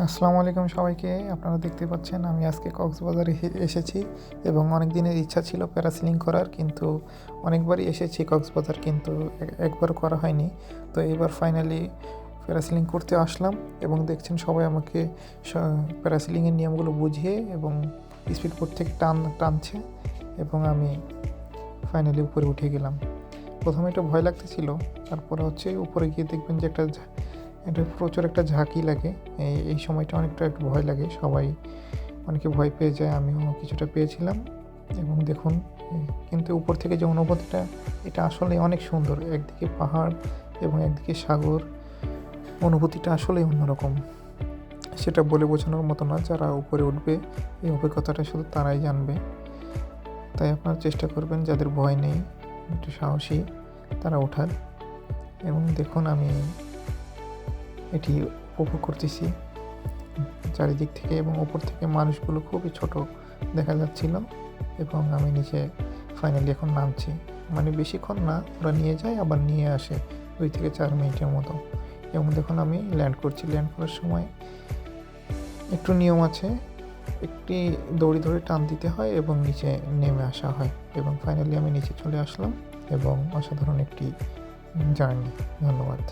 আসসালামু আলাইকুম সবাইকে। আপনারা দেখতে পাচ্ছেন আমি আজকে কক্সবাজারে এসেছি এবং অনেক দিনের ইচ্ছা ছিল প্যারাসিলিং করার, কিন্তু অনেকবারই এসেছি কক্সবাজার, কিন্তু একবারও করা হয়নি। তো এবার ফাইনালি প্যারাসিলিং করতে আসলাম এবং দেখছেন সবাই আমাকে প্যারাসিলিংয়ের নিয়মগুলো বুঝিয়ে এবং স্পিড বোট থেকে টানছে এবং আমি ফাইনালি উপরে উঠে গেলাম। প্রথমে একটু ভয় লাগতেছিল, তারপরে হচ্ছে উপরে গিয়ে দেখবেন যে এটা প্রচুর একটা ঝাঁকি লাগে। এই সময়টা অনেকটা একটু ভয় লাগে, অনেকে ভয় পেয়ে যায়, আমিও কিছুটা পেয়েছিলাম। এবং দেখুন, কিন্তু উপর থেকে যে অনুভূতিটা, এটা আসলে অনেক সুন্দর। একদিকে পাহাড় এবং একদিকে সাগর, অনুভূতিটা আসলেই অন্যরকম। সেটা বলে বোঝানোর মতো না, যারা উপরে উঠবে এই অভিজ্ঞতাটা শুধু তারাই জানবে। তাই আপনারা চেষ্টা করবেন, যাদের ভয় নেই, একটু সাহসী, তারা ওঠার। এবং দেখুন আমি এটি উপভোগ করতেছি চারিদিক থেকে, এবং ওপর থেকে মানুষগুলো খুবই ছোট দেখা যাচ্ছিল। এবং আমি নিচে ফাইনালি এখন নামছি। মানে বেশিক্ষণ না, ওরা নিয়ে যায় আবার নিয়ে আসে 2 থেকে 4 মিনিটের মতো। এবং দেখুন আমি ল্যান্ড করছি। ল্যান্ড করার সময় একটু নিয়ম আছে, একটি দড়ি ধরে টান দিতে হয় এবং নিচে নেমে আসা হয়। এবং ফাইনালি আমি নিচে চলে আসলাম এবং অসাধারণ একটি জার্নি। ধন্যবাদ।